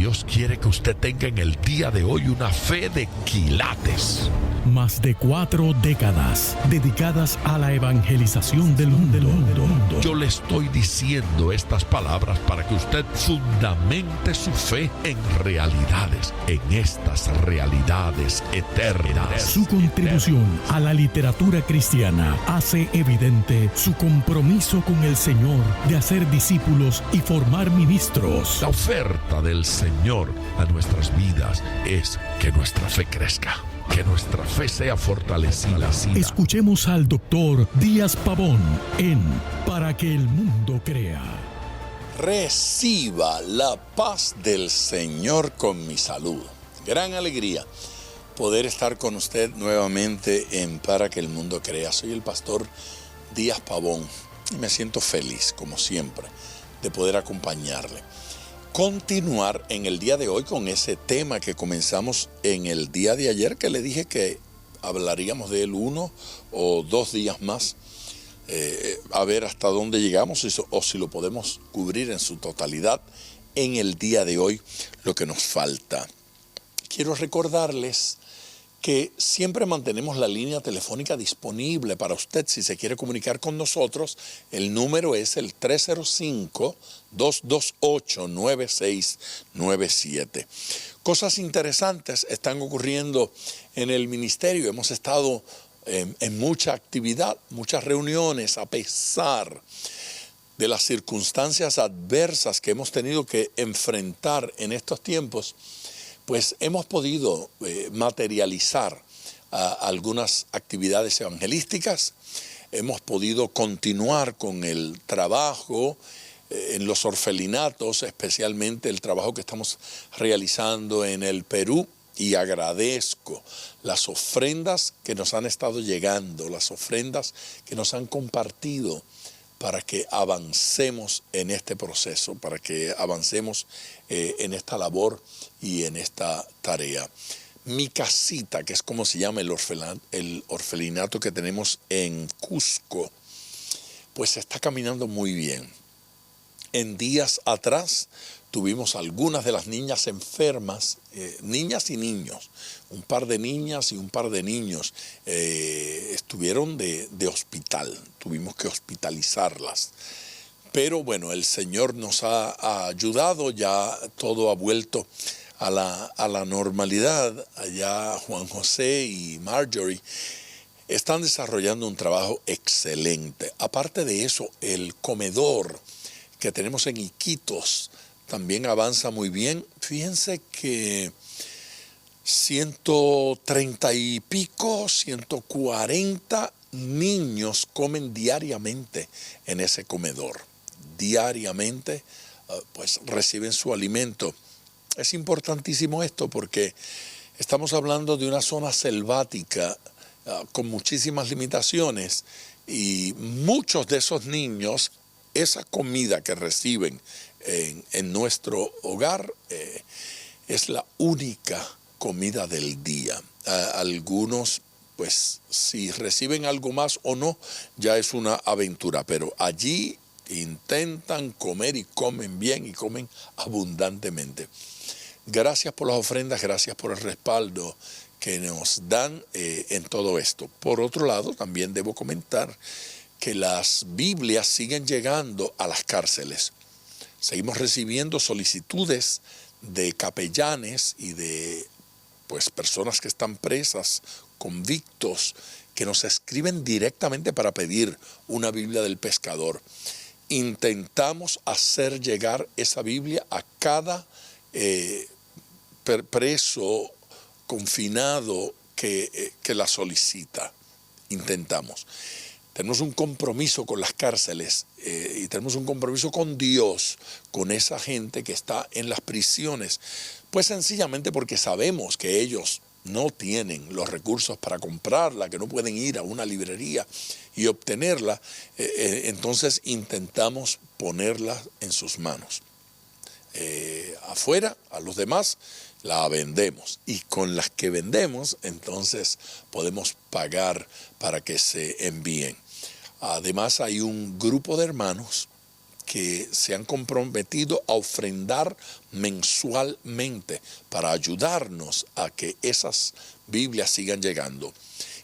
Dios quiere que usted tenga en el día de hoy una fe de quilates. Más de 4 décadas dedicadas a la evangelización del mundo. Yo le estoy diciendo estas palabras para que usted fundamente su fe en realidades, en estas realidades eternas. Su contribución a la literatura cristiana hace evidente su compromiso con el Señor de hacer discípulos y formar ministros. La oferta del Señor a nuestras vidas es que nuestra fe crezca, que nuestra fe sea fortalecida. Escuchemos al doctor Díaz Pavón en Para que el mundo crea. Reciba la paz del Señor con mi salud. Gran alegría poder estar con usted nuevamente en Para que el mundo crea. Soy el pastor Díaz Pavón y me siento feliz, como siempre, de poder acompañarle. Continuar en el día de hoy con ese tema que comenzamos en el día de ayer, que le dije que hablaríamos de él 1 o 2 días más, a ver hasta dónde llegamos o si lo podemos cubrir en su totalidad en el día de hoy, lo que nos falta. Quiero recordarles que siempre mantenemos la línea telefónica disponible para usted si se quiere comunicar con nosotros. El número es el 305-228-9697. Cosas interesantes están ocurriendo en el ministerio. Hemos estado en mucha actividad, muchas reuniones, a pesar de las circunstancias adversas que hemos tenido que enfrentar en estos tiempos. Pues hemos podido materializar algunas actividades evangelísticas, hemos podido continuar con el trabajo en los orfelinatos, especialmente el trabajo que estamos realizando en el Perú, y agradezco las ofrendas que nos han estado llegando, las ofrendas que nos han compartido para que avancemos en este proceso, para que avancemos en esta labor y en esta tarea. Mi casita, que es como se llama el orfelinato que tenemos en Cusco, pues está caminando muy bien. En días atrás tuvimos algunas de las niñas enfermas, niñas y niños, un par de niñas y un par de niños estuvieron de hospital, tuvimos que hospitalizarlas. Pero bueno, el Señor nos ha ayudado, ya todo ha vuelto a la normalidad. Allá Juan José y Marjorie están desarrollando un trabajo excelente. Aparte de eso, el comedor que tenemos en Iquitos también avanza muy bien. Fíjense que 130 y pico, 140 niños comen diariamente en ese comedor. Diariamente, pues reciben su alimento. Es importantísimo esto porque estamos hablando de una zona selvática con muchísimas limitaciones y muchos de esos niños, esa comida que reciben en nuestro hogar es la única comida del día. Algunos, pues, si reciben algo más o no, ya es una aventura, pero allí intentan comer y comen bien y comen abundantemente. Gracias por las ofrendas, gracias por el respaldo que nos dan en todo esto. Por otro lado, también debo comentar que las Biblias siguen llegando a las cárceles. Seguimos recibiendo solicitudes de capellanes y de personas que están presas, convictos, que nos escriben directamente para pedir una Biblia del pescador. Intentamos hacer llegar esa Biblia a cada preso, confinado que la solicita. Intentamos. Tenemos un compromiso con las cárceles y tenemos un compromiso con Dios, con esa gente que está en las prisiones. Pues sencillamente porque sabemos que ellos no tienen los recursos para comprarla, que no pueden ir a una librería y obtenerla. Entonces intentamos ponerla en sus manos. Afuera, a los demás, la vendemos. Y con las que vendemos, entonces podemos pagar para que se envíen. Además, hay un grupo de hermanos que se han comprometido a ofrendar mensualmente para ayudarnos a que esas Biblias sigan llegando.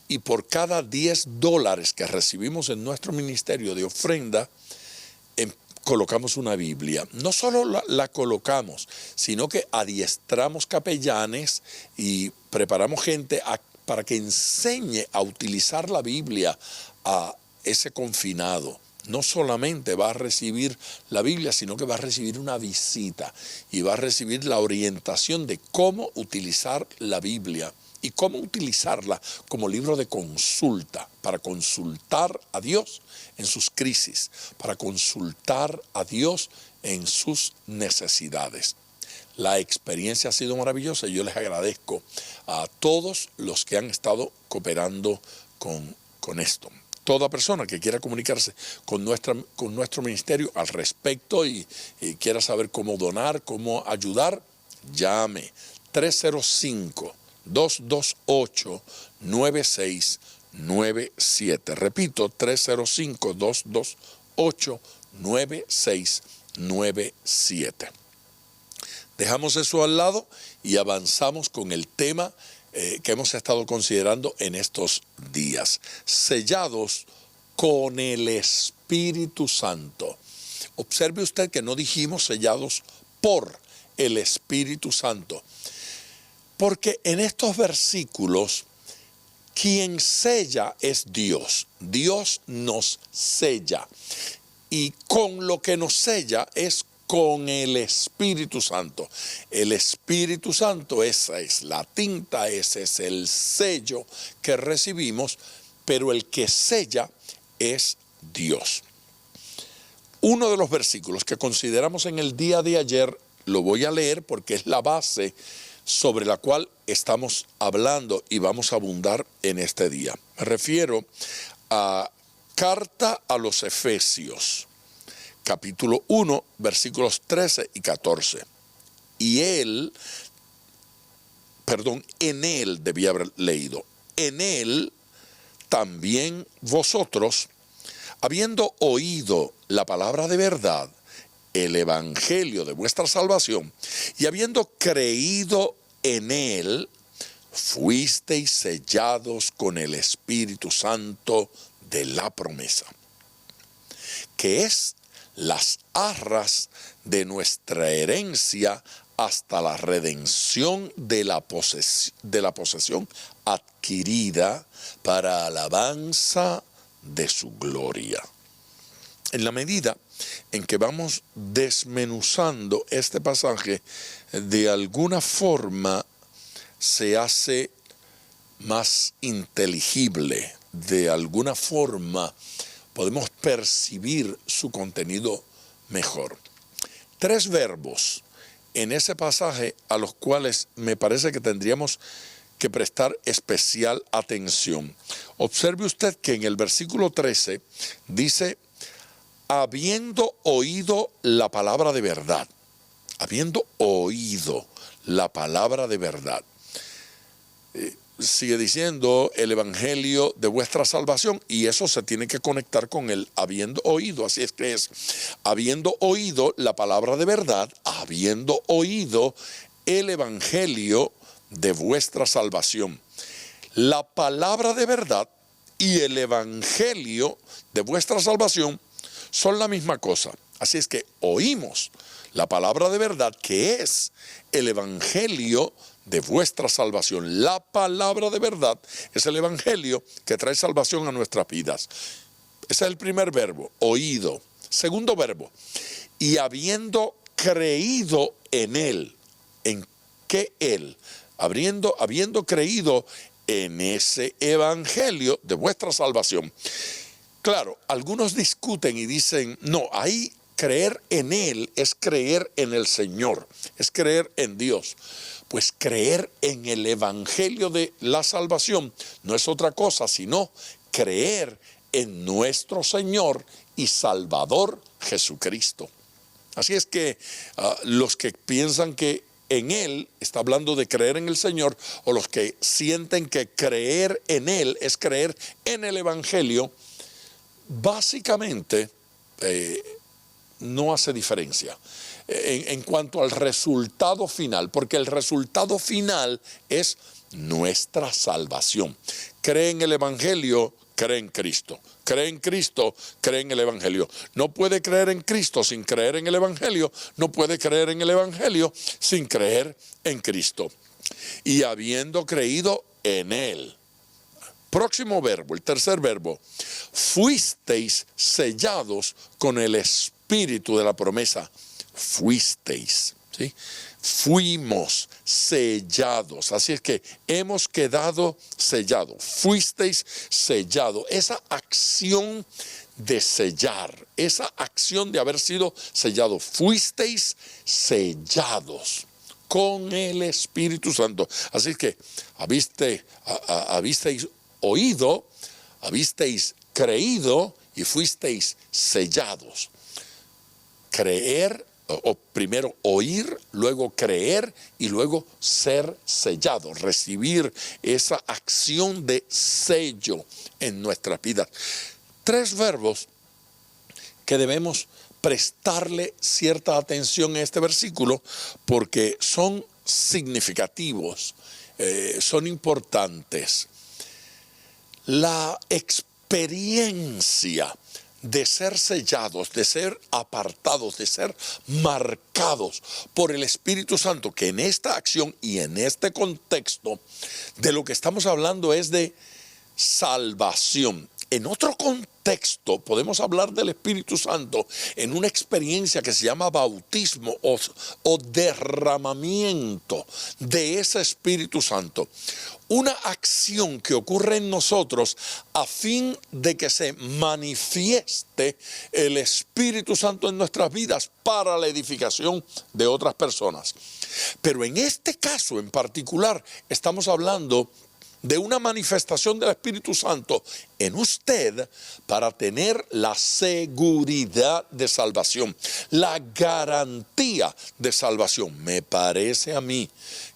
Y por cada $10 que recibimos en nuestro ministerio de ofrenda, colocamos una Biblia. No solo la colocamos, sino que adiestramos capellanes y preparamos gente para que enseñe a utilizar la Biblia a ese confinado. No solamente va a recibir la Biblia, sino que va a recibir una visita y va a recibir la orientación de cómo utilizar la Biblia y cómo utilizarla como libro de consulta, para consultar a Dios en sus crisis, para consultar a Dios en sus necesidades. La experiencia ha sido maravillosa y yo les agradezco a todos los que han estado cooperando con esto. Toda persona que quiera comunicarse con nuestro ministerio al respecto y quiera saber cómo donar, cómo ayudar, llame 305-228-9697. Repito, 305-228-9697. Dejamos eso al lado y avanzamos con el tema que hemos estado considerando en estos días. Sellados con el Espíritu Santo. Observe usted que no dijimos sellados por el Espíritu Santo. Porque en estos versículos, quien sella es Dios. Dios nos sella. Y con lo que nos sella es con el Espíritu Santo. El Espíritu Santo, esa es la tinta, ese es el sello que recibimos, pero el que sella es Dios. Uno de los versículos que consideramos en el día de ayer, lo voy a leer porque es la base sobre la cual estamos hablando y vamos a abundar en este día. Me refiero a Carta a los Efesios, capítulo 1, versículos 13 y 14. En él debía haber leído. En él también vosotros, habiendo oído la palabra de verdad, el evangelio de vuestra salvación, y habiendo creído en él, fuisteis sellados con el Espíritu Santo de la promesa, que es las arras de nuestra herencia hasta la redención de la posesión adquirida para alabanza de su gloria. En la medida en que vamos desmenuzando este pasaje, de alguna forma se hace más inteligible, de alguna forma podemos percibir su contenido mejor. 3 verbos en ese pasaje a los cuales me parece que tendríamos que prestar especial atención. Observe usted que en el versículo 13 dice, habiendo oído la palabra de verdad. Habiendo oído la palabra de verdad. Sigue diciendo el evangelio de vuestra salvación, y eso se tiene que conectar con el habiendo oído. Así es que es habiendo oído la palabra de verdad, habiendo oído el evangelio de vuestra salvación. La palabra de verdad y el evangelio de vuestra salvación son la misma cosa. Así es que oímos la palabra de verdad, que es el evangelio de vuestra salvación. La palabra de verdad es el evangelio que trae salvación a nuestras vidas. Ese es el primer verbo, oído. Segundo verbo, y habiendo creído en él. ¿En qué él? Habiendo creído en ese evangelio de vuestra salvación. Claro, algunos discuten y dicen, no, ahí creer en él es creer en el Señor, es creer en Dios. Pues creer en el evangelio de la salvación no es otra cosa sino creer en nuestro Señor y Salvador Jesucristo. Así es que los que piensan que en Él está hablando de creer en el Señor, o los que sienten que creer en Él es creer en el evangelio, básicamente no hace diferencia en cuanto al resultado final, porque el resultado final es nuestra salvación. Cree en el Evangelio, cree en Cristo. Cree en Cristo, cree en el Evangelio. No puede creer en Cristo sin creer en el Evangelio. No puede creer en el Evangelio sin creer en Cristo. Y habiendo creído en Él. Próximo verbo, el tercer verbo. Fuisteis sellados con el Espíritu de la promesa. Fuisteis, ¿sí? Fuimos sellados, así es que hemos quedado sellados, fuisteis sellados, esa acción de sellar, esa acción de haber sido sellados, fuisteis sellados con el Espíritu Santo, así es que habisteis oído, habisteis creído y fuisteis sellados. Creer, o primero oír, luego creer y luego ser sellado, recibir esa acción de sello en nuestras vidas. Tres verbos que debemos prestarle cierta atención a este versículo porque son significativos, son importantes. La experiencia de ser sellados, de ser apartados, de ser marcados por el Espíritu Santo, que en esta acción y en este contexto de lo que estamos hablando es de salvación. En otro contexto podemos hablar del Espíritu Santo en una experiencia que se llama bautismo o derramamiento de ese Espíritu Santo. Una acción que ocurre en nosotros a fin de que se manifieste el Espíritu Santo en nuestras vidas para la edificación de otras personas. Pero en este caso en particular estamos hablando de una manifestación del Espíritu Santo en usted para tener la seguridad de salvación, la garantía de salvación. Me parece a mí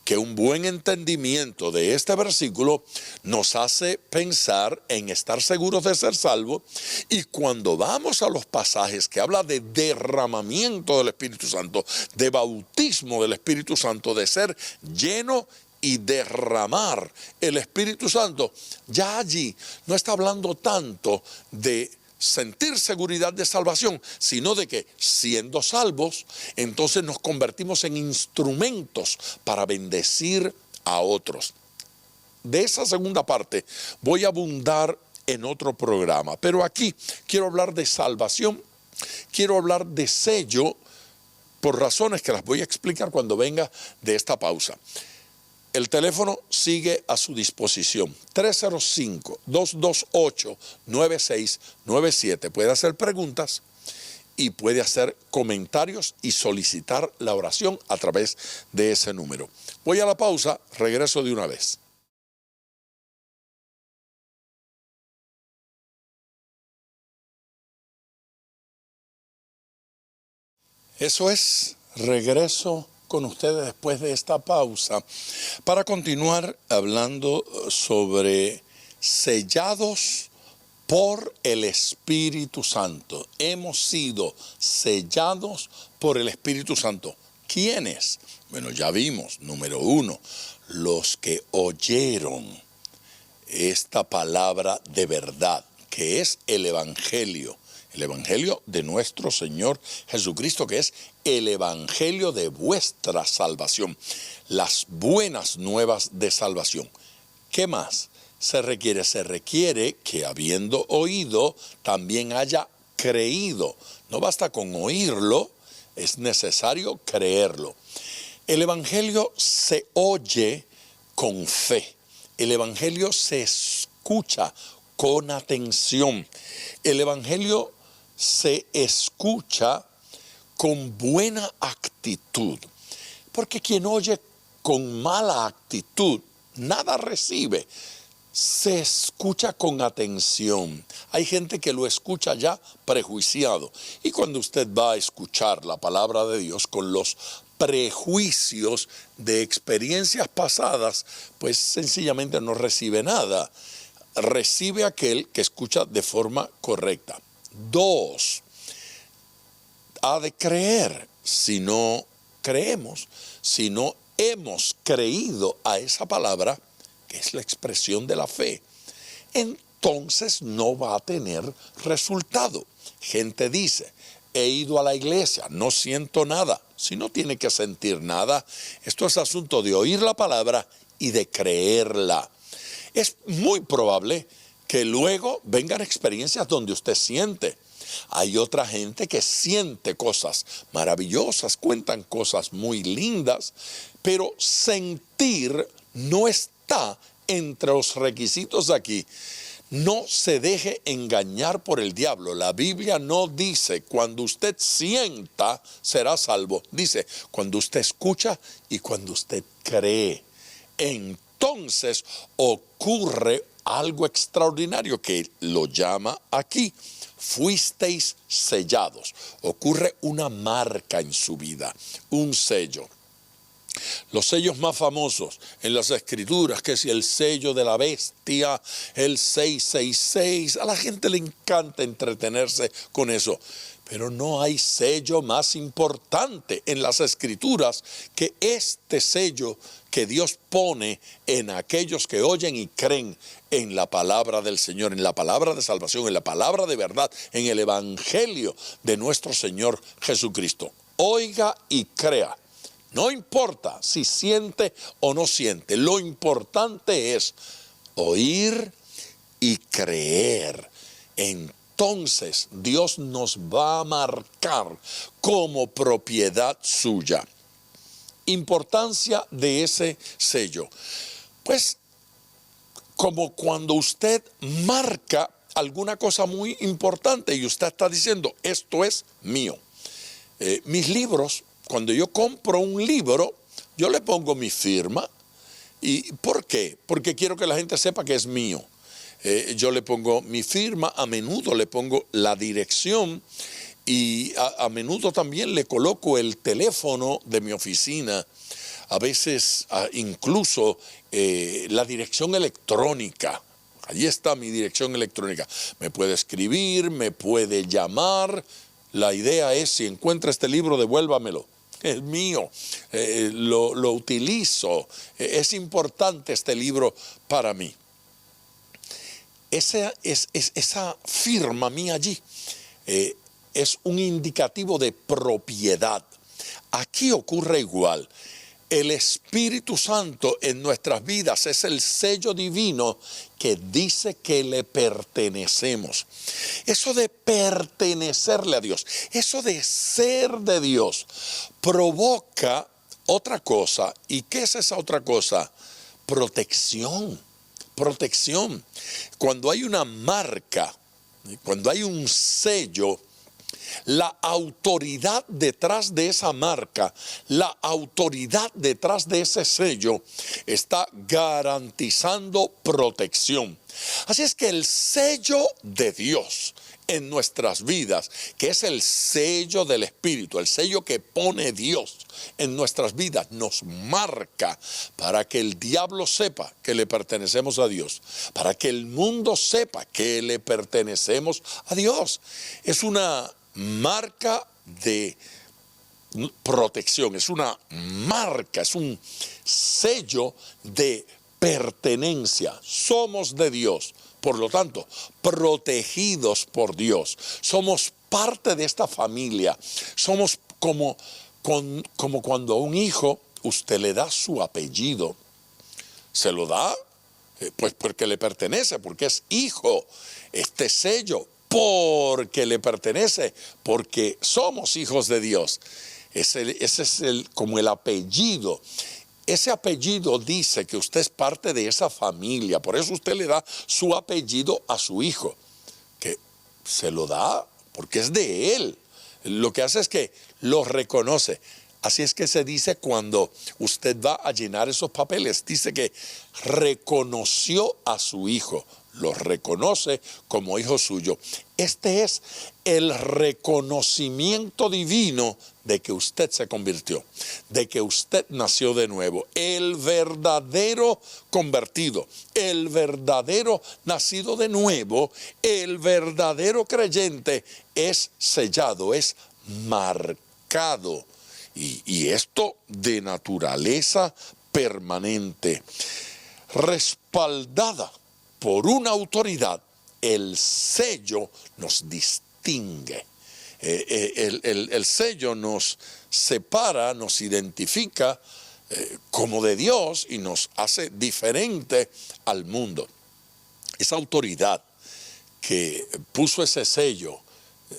que un buen entendimiento de este versículo nos hace pensar en estar seguros de ser salvos, y cuando vamos a los pasajes que habla de derramamiento del Espíritu Santo, de bautismo del Espíritu Santo, de ser lleno y derramar el Espíritu Santo, ya allí no está hablando tanto de sentir seguridad de salvación, sino de que siendo salvos, entonces nos convertimos en instrumentos para bendecir a otros. De esa segunda parte voy a abundar en otro programa, pero aquí quiero hablar de salvación, quiero hablar de sello, por razones que las voy a explicar cuando venga de esta pausa. El teléfono sigue a su disposición, 305-228-9697. Puede hacer preguntas y puede hacer comentarios y solicitar la oración a través de ese número. Voy a la pausa, regreso de una vez. Eso es, regreso con ustedes después de esta pausa para continuar hablando sobre sellados por el Espíritu Santo. Hemos sido sellados por el Espíritu Santo. ¿Quiénes? Bueno, ya vimos, número uno, los que oyeron esta palabra de verdad, que es el Evangelio de nuestro Señor Jesucristo, que es el Evangelio de vuestra salvación, las buenas nuevas de salvación. ¿Qué más se requiere? Se requiere que habiendo oído, también haya creído. No basta con oírlo, es necesario creerlo. El Evangelio se oye con fe, el Evangelio se escucha con atención, el Evangelio se escucha con buena actitud, porque quien oye con mala actitud nada recibe. Se escucha con atención. Hay gente que lo escucha ya prejuiciado, y cuando usted va a escuchar la palabra de Dios con los prejuicios de experiencias pasadas, pues sencillamente no recibe nada. Recibe aquel que escucha de forma correcta. Dos, ha de creer. Si no creemos, si no hemos creído a esa palabra, que es la expresión de la fe, entonces no va a tener resultado. Gente dice, he ido a la iglesia, no siento nada. Si no tiene que sentir nada, esto es asunto de oír la palabra y de creerla. Es muy probable que luego vengan experiencias donde usted siente. Hay otra gente que siente cosas maravillosas, cuentan cosas muy lindas, pero sentir no está entre los requisitos aquí. No se deje engañar por el diablo. La Biblia no dice cuando usted sienta será salvo. Dice cuando usted escucha y cuando usted cree. Entonces ocurre algo extraordinario que lo llama aquí. Fuisteis sellados. Ocurre una marca en su vida, un sello. Los sellos más famosos en las escrituras, que es el sello de la bestia, el 666, a la gente le encanta entretenerse con eso. Pero no hay sello más importante en las escrituras que este sello que Dios pone en aquellos que oyen y creen en la palabra del Señor, en la palabra de salvación, en la palabra de verdad, en el evangelio de nuestro Señor Jesucristo. Oiga y crea. No importa si siente o no siente, lo importante es oír y creer. Entonces Dios nos va a marcar como propiedad suya. Importancia de ese sello. Pues como cuando usted marca alguna cosa muy importante y usted está diciendo, esto es mío. Mis libros, cuando yo compro un libro, yo le pongo mi firma. ¿Y por qué? Porque quiero que la gente sepa que es mío. Yo le pongo mi firma, a menudo le pongo la dirección y a menudo también le coloco el teléfono de mi oficina, a veces incluso la dirección electrónica. Allí está mi dirección electrónica. Me puede escribir, me puede llamar. La idea es, si encuentra este libro, devuélvamelo. Es mío, lo utilizo. Es importante este libro para mí. Esa firma mía allí es un indicativo de propiedad. Aquí ocurre igual. El Espíritu Santo en nuestras vidas es el sello divino que dice que le pertenecemos. Eso de pertenecerle a Dios, eso de ser de Dios, provoca otra cosa. ¿Y qué es esa otra cosa? Protección. Protección. Cuando hay una marca, cuando hay un sello, la autoridad detrás de esa marca, la autoridad detrás de ese sello está garantizando protección. Así es que el sello de Dios en nuestras vidas, que es el sello del Espíritu, el sello que pone Dios en nuestras vidas, nos marca para que el diablo sepa que le pertenecemos a Dios, para que el mundo sepa que le pertenecemos a Dios. Es una marca de protección, es una marca, es un sello de pertenencia. Somos de Dios, por lo tanto, protegidos por Dios. Somos parte de esta familia. Somos como cuando a un hijo usted le da su apellido. ¿Se lo da? Pues porque le pertenece, porque es hijo. Este sello, porque le pertenece, porque somos hijos de Dios. Ese es como el apellido. Ese apellido dice que usted es parte de esa familia. Por eso usted le da su apellido a su hijo, que se lo da porque es de él. Lo que hace es que lo reconoce. Así es que se dice cuando usted va a llenar esos papeles, dice que reconoció a su hijo, lo reconoce como hijo suyo. Este es el reconocimiento divino de que usted se convirtió, de que usted nació de nuevo. El verdadero convertido, el verdadero nacido de nuevo, el verdadero creyente es sellado, es marcado, y esto de naturaleza permanente, respaldada por una autoridad. El sello nos distingue. El sello nos separa, nos identifica como de Dios y nos hace diferente al mundo. Esa autoridad que puso ese sello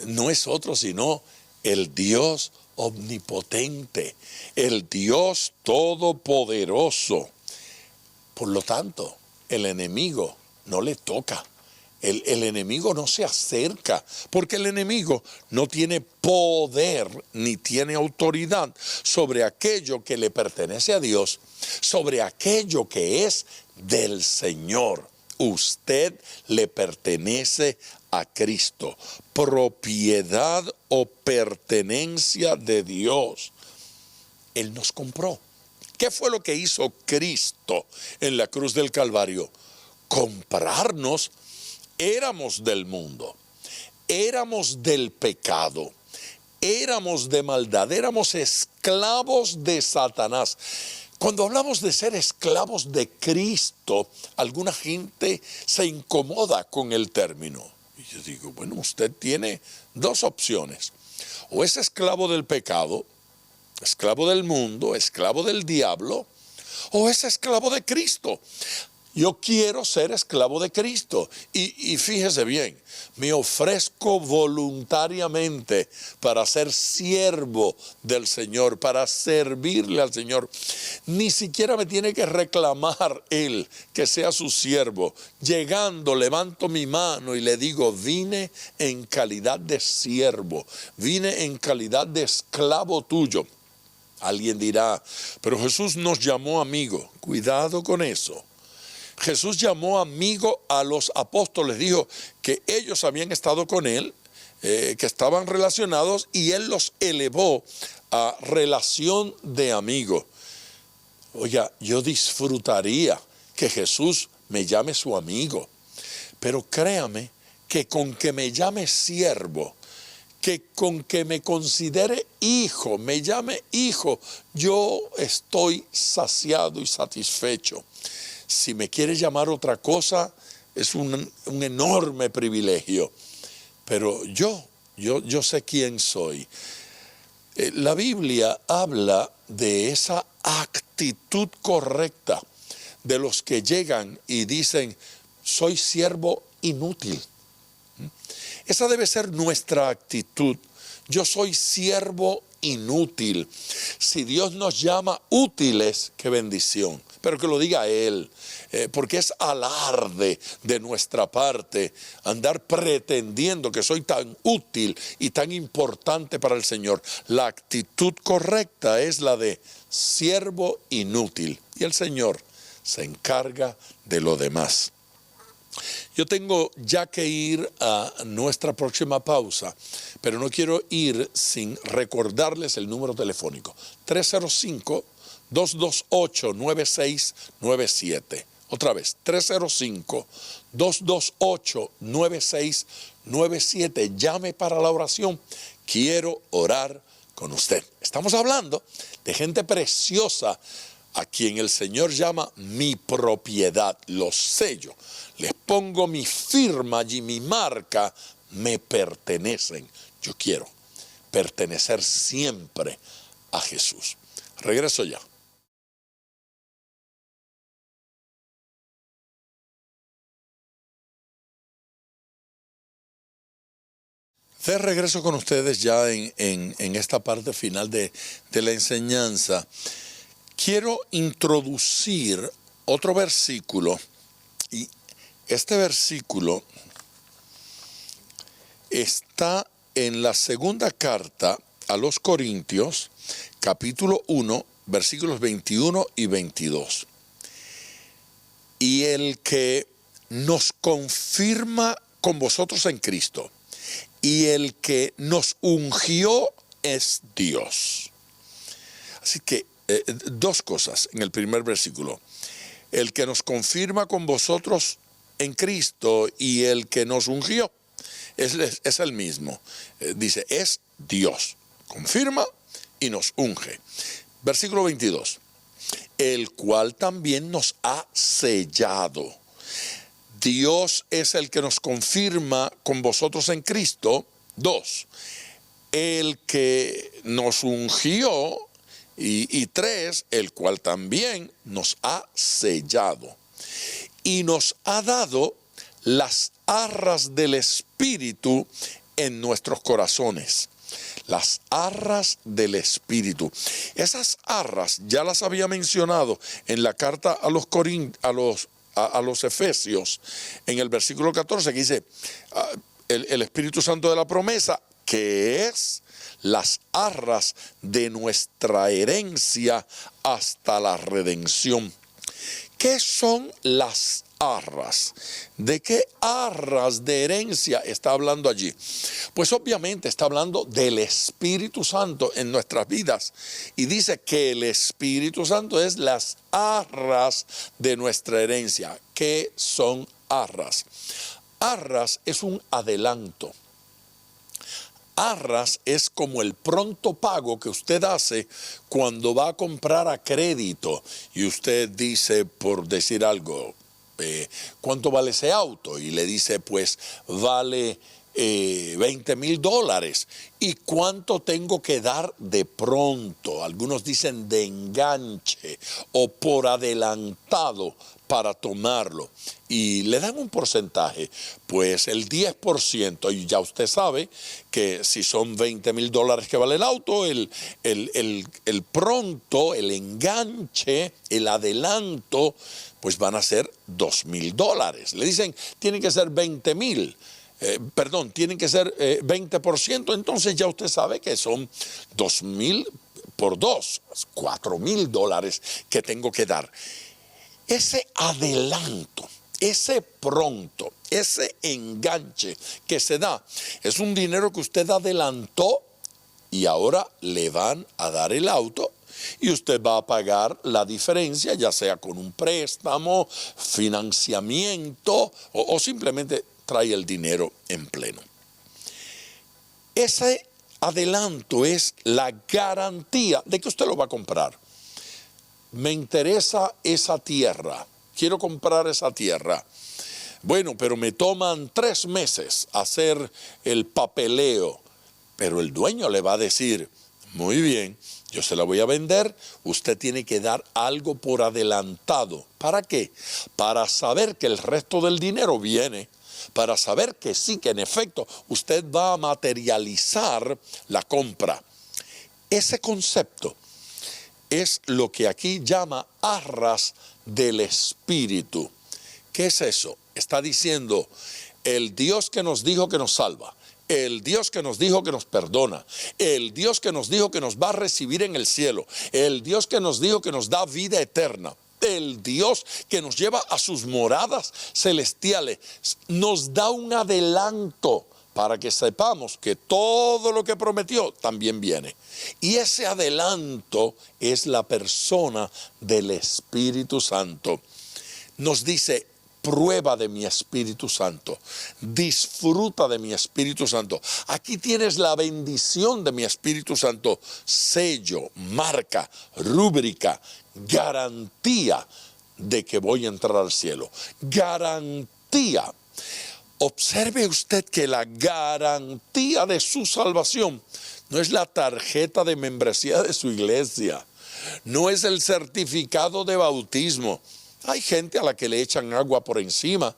no es otro sino el Dios omnipotente, el Dios todopoderoso. Por lo tanto, el enemigo no le toca. El enemigo no se acerca, porque el enemigo no tiene poder ni tiene autoridad sobre aquello que le pertenece a Dios, sobre aquello que es del Señor. Usted le pertenece a Cristo, propiedad o pertenencia de Dios. Él nos compró. ¿Qué fue lo que hizo Cristo en la cruz del Calvario? Comprarnos. Éramos del mundo, éramos del pecado, éramos de maldad, éramos esclavos de Satanás. Cuando hablamos de ser esclavos de Cristo, alguna gente se incomoda con el término. Y yo digo, bueno, usted tiene dos opciones. O es esclavo del pecado, esclavo del mundo, esclavo del diablo, o es esclavo de Cristo. Yo quiero ser esclavo de Cristo. Y fíjese bien, me ofrezco voluntariamente para ser siervo del Señor, para servirle al Señor. Ni siquiera me tiene que reclamar Él que sea su siervo. Llegando, levanto mi mano y le digo, vine en calidad de siervo, vine en calidad de esclavo tuyo. Alguien dirá, pero Jesús nos llamó amigo. Cuidado con eso. Jesús llamó amigo a los apóstoles, dijo que ellos habían estado con él, que estaban relacionados, y él los elevó a relación de amigo. Oiga, yo disfrutaría que Jesús me llame su amigo, pero créame que con que me llame siervo, que con que me considere hijo, me llame hijo, yo estoy saciado y satisfecho. Si me quiere llamar otra cosa, es un enorme privilegio. Pero yo sé quién soy. La Biblia habla de esa actitud correcta de los que llegan y dicen, soy siervo inútil. Esa debe ser nuestra actitud. Yo soy siervo inútil. Si Dios nos llama útiles, qué bendición. Pero que lo diga Él, porque es alarde de nuestra parte andar pretendiendo que soy tan útil y tan importante para el Señor. La actitud correcta es la de siervo inútil, y el Señor se encarga de lo demás. Yo tengo ya que ir a nuestra próxima pausa, pero no quiero ir sin recordarles el número telefónico, 305-228-9697. Otra vez, 305-228-9697. Llame para la oración. Quiero orar con usted. Estamos hablando de gente preciosa a quien el Señor llama mi propiedad. Los sello. Les pongo mi firma y mi marca. Me pertenecen. Yo quiero pertenecer siempre a Jesús. Regreso ya. De regreso con ustedes ya en esta parte final de la enseñanza. Quiero introducir otro versículo, y este versículo está en la segunda carta a los Corintios, capítulo 1, versículos 21 y 22. Y el que nos confirma con vosotros en Cristo, y el que nos ungió es Dios. Así que dos cosas en el primer versículo. El que nos confirma con vosotros en Cristo y el que nos ungió es el mismo. Dice, es Dios. confirma y nos unge. Versículo 22. El cual también nos ha sellado. Dios es el que nos confirma con vosotros en Cristo. 2. El que nos ungió. Y 3, el cual también nos ha sellado y nos ha dado las arras del Espíritu en nuestros corazones. Las arras del Espíritu. Esas arras ya las había mencionado en la carta a los Efesios, en el versículo 14, que dice, el Espíritu Santo de la promesa, que es las arras de nuestra herencia hasta la redención. ¿Qué son las arras? ¿De qué arras de herencia está hablando allí? Pues obviamente está hablando del Espíritu Santo en nuestras vidas. Y dice que el Espíritu Santo es las arras de nuestra herencia. ¿Qué son arras? Arras es un adelanto. Arras es como el pronto pago que usted hace cuando va a comprar a crédito y usted dice, por decir algo, ¿cuánto vale ese auto? Y le dice, pues vale $20,000. ¿Y cuánto tengo que dar de pronto? Algunos dicen de enganche o por adelantado para tomarlo. Y le dan un porcentaje, pues el 10%. Y ya usted sabe que si son $20,000 que vale el auto, el pronto, el enganche, el adelanto, pues van a ser $2,000. Le dicen, tienen que ser 20,000. Tienen que ser 20%, entonces ya usted sabe que son 2,000 por 2, $4,000 que tengo que dar. Ese adelanto, ese pronto, ese enganche que se da, es un dinero que usted adelantó y ahora le van a dar el auto y usted va a pagar la diferencia, ya sea con un préstamo, financiamiento o simplemente trae el dinero en pleno. Ese adelanto es la garantía de que usted lo va a comprar. Me interesa esa tierra, quiero comprar esa tierra. Bueno, pero me toman 3 meses hacer el papeleo. Pero el dueño le va a decir, muy bien, yo se la voy a vender, usted tiene que dar algo por adelantado. ¿Para qué? Para saber que el resto del dinero viene. Para saber que sí, que en efecto usted va a materializar la compra. Ese concepto es lo que aquí llama arras del Espíritu. ¿Qué es eso? Está diciendo, el Dios que nos dijo que nos salva, el Dios que nos dijo que nos perdona, el Dios que nos dijo que nos va a recibir en el cielo, el Dios que nos dijo que nos da vida eterna, el Dios que nos lleva a sus moradas celestiales, nos da un adelanto para que sepamos que todo lo que prometió también viene. Y ese adelanto es la persona del Espíritu Santo. Nos dice, prueba de mi Espíritu Santo, disfruta de mi Espíritu Santo. Aquí tienes la bendición de mi Espíritu Santo, sello, marca, rúbrica, garantía de que voy a entrar al cielo. Garantía. Observe usted que la garantía de su salvación no es la tarjeta de membresía de su iglesia, no es el certificado de bautismo. Hay gente a la que le echan agua por encima,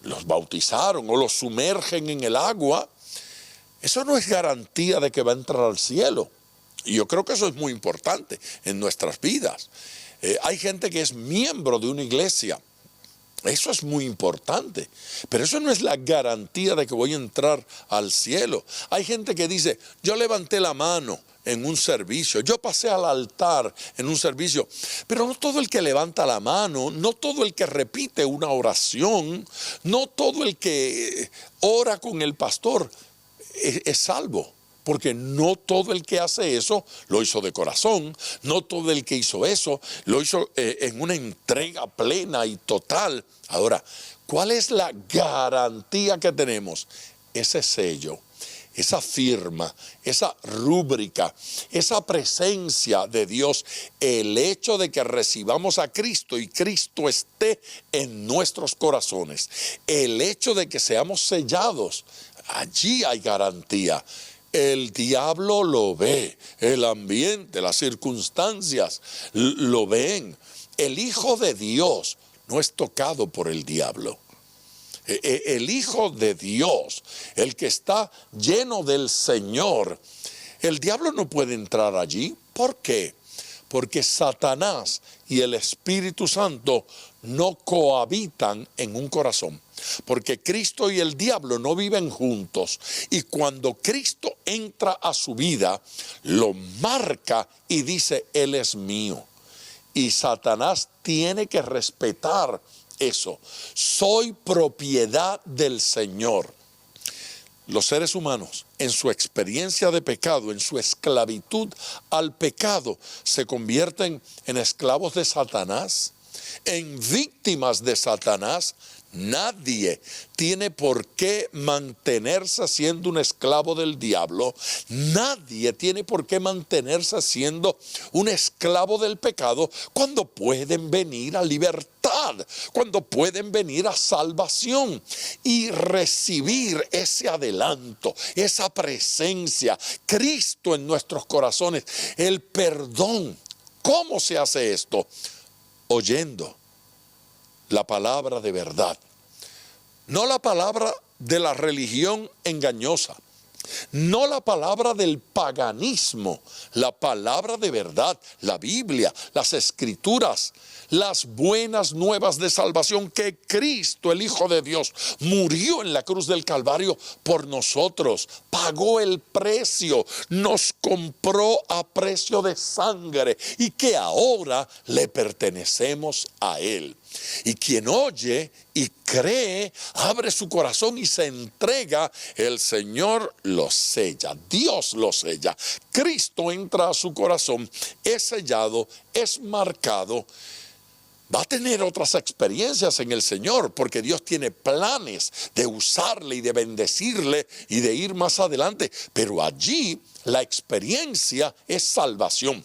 los bautizaron o los sumergen en el agua. Eso no es garantía de que va a entrar al cielo. Y yo creo que eso es muy importante en nuestras vidas. Hay gente que es miembro de una iglesia. Eso es muy importante, pero eso no es la garantía de que voy a entrar al cielo. Hay gente que dice, yo levanté la mano en un servicio, yo pasé al altar en un servicio, pero no todo el que levanta la mano, no todo el que repite una oración, no todo el que ora con el pastor es salvo. Porque no todo el que hace eso lo hizo de corazón, no todo el que hizo eso lo hizo en una entrega plena y total. Ahora, ¿cuál es la garantía que tenemos? Ese sello, esa firma, esa rúbrica, esa presencia de Dios, el hecho de que recibamos a Cristo y Cristo esté en nuestros corazones, el hecho de que seamos sellados, allí hay garantía. El diablo lo ve, el ambiente, las circunstancias lo ven. El Hijo de Dios no es tocado por el diablo. El Hijo de Dios, el que está lleno del Señor, el diablo no puede entrar allí. ¿Por qué? Porque Satanás y el Espíritu Santo no cohabitan en un corazón. Porque Cristo y el diablo no viven juntos. Y cuando Cristo entra a su vida, lo marca y dice, Él es mío. Y Satanás tiene que respetar eso. Soy propiedad del Señor. Los seres humanos, en su experiencia de pecado, en su esclavitud al pecado, se convierten en esclavos de Satanás, en víctimas de Satanás. Nadie tiene por qué mantenerse siendo un esclavo del diablo. Nadie tiene por qué mantenerse siendo un esclavo del pecado cuando pueden venir a libertad, cuando pueden venir a salvación y recibir ese adelanto, esa presencia, Cristo en nuestros corazones, el perdón. ¿Cómo se hace esto? Oyendo la palabra de verdad, no la palabra de la religión engañosa, no la palabra del paganismo, la palabra de verdad, la Biblia, las Escrituras, las buenas nuevas de salvación, que Cristo, el Hijo de Dios, murió en la cruz del Calvario por nosotros, pagó el precio, nos compró a precio de sangre y que ahora le pertenecemos a Él. Y quien oye y cree, abre su corazón y se entrega, el Señor lo sella, Dios lo sella. Cristo entra a su corazón, es sellado, es marcado. Va a tener otras experiencias en el Señor, porque Dios tiene planes de usarle y de bendecirle y de ir más adelante. Pero allí la experiencia es salvación.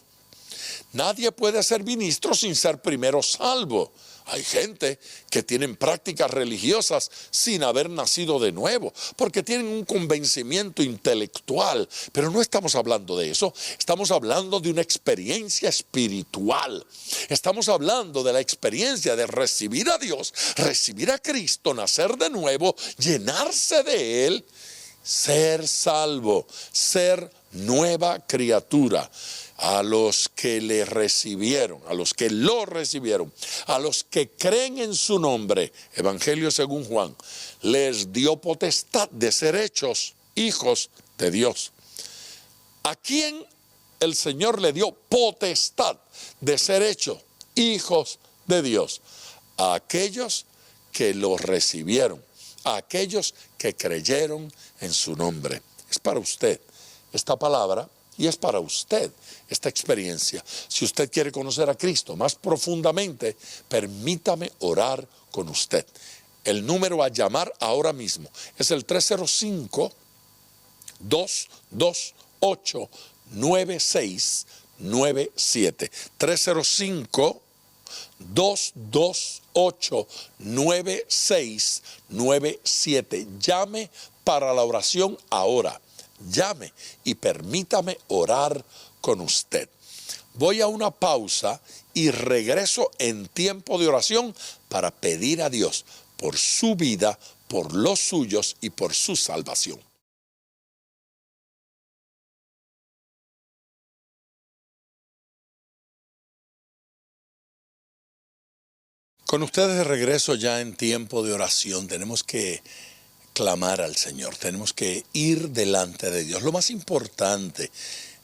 Nadie puede ser ministro sin ser primero salvo. Hay gente que tienen prácticas religiosas sin haber nacido de nuevo, porque tienen un convencimiento intelectual, pero no estamos hablando de eso. Estamos hablando de una experiencia espiritual. Estamos hablando de la experiencia de recibir a Dios, recibir a Cristo, nacer de nuevo, llenarse de Él, ser salvo, ser nueva criatura. A los que le recibieron, a los que lo recibieron, a los que creen en su nombre, Evangelio según Juan, les dio potestad de ser hechos hijos de Dios. ¿A quién el Señor le dio potestad de ser hechos hijos de Dios? A aquellos que lo recibieron, a aquellos que creyeron en su nombre. Es para usted esta palabra. Y es para usted esta experiencia. Si usted quiere conocer a Cristo más profundamente, permítame orar con usted. El número a llamar ahora mismo es el 305-228-9697. 305-228-9697. Llame para la oración ahora. Llame y permítame orar con usted. Voy a una pausa y regreso en tiempo de oración para pedir a Dios por su vida, por los suyos y por su salvación. Con ustedes de regreso ya en tiempo de oración. Tenemos que clamar al Señor, tenemos que ir delante de Dios. Lo más importante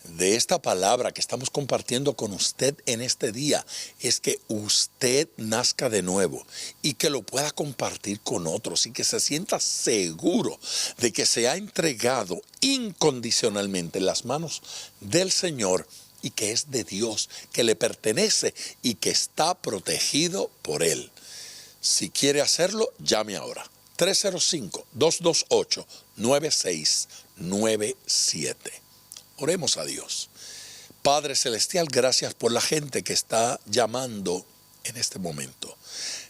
de esta palabra que estamos compartiendo con usted en este día es que usted nazca de nuevo y que lo pueda compartir con otros y que se sienta seguro de que se ha entregado incondicionalmente en las manos del Señor y que es de Dios, que le pertenece y que está protegido por Él. Si quiere hacerlo, llame ahora. 305-228-9697. 97. Oremos a Dios. Padre Celestial, gracias por la gente que está llamando en este momento.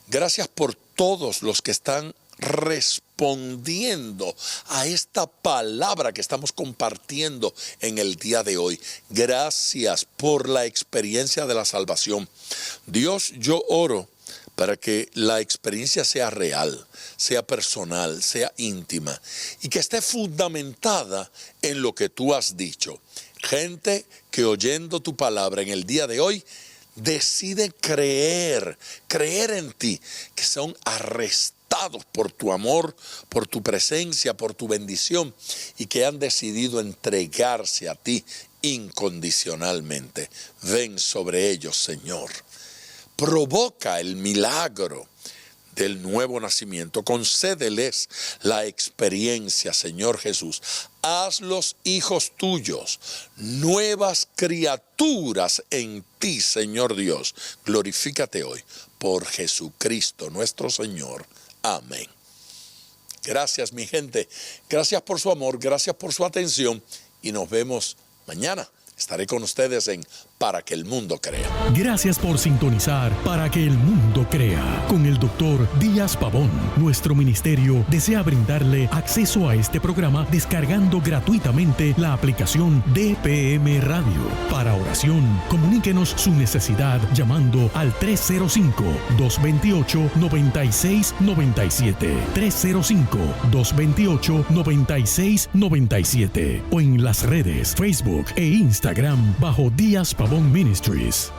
Gracias por todos los que están respondiendo a esta palabra que estamos compartiendo en el día de hoy. Gracias por la experiencia de la salvación. Dios, yo oro para que la experiencia sea real, sea personal, sea íntima y que esté fundamentada en lo que tú has dicho. Gente que oyendo tu palabra en el día de hoy decide creer en ti, que son arrestados por tu amor, por tu presencia, por tu bendición y que han decidido entregarse a ti incondicionalmente. Ven sobre ellos, Señor. Provoca el milagro del nuevo nacimiento. Concédeles la experiencia, Señor Jesús. Hazlos hijos tuyos, nuevas criaturas en ti, Señor Dios. Glorifícate hoy por Jesucristo nuestro Señor. Amén. Gracias, mi gente. Gracias por su amor, gracias por su atención y nos vemos mañana. Estaré con ustedes en Para que el Mundo Crea. Gracias por sintonizar Para que el Mundo Crea con el Dr. Díaz Pavón. Nuestro ministerio desea brindarle acceso a este programa descargando gratuitamente la aplicación DPM Radio. Para oración, comuníquenos su necesidad llamando al 305-228-9697. 305-228-9697 o en las redes Facebook e Instagram bajo Díaz Pavón Ministries.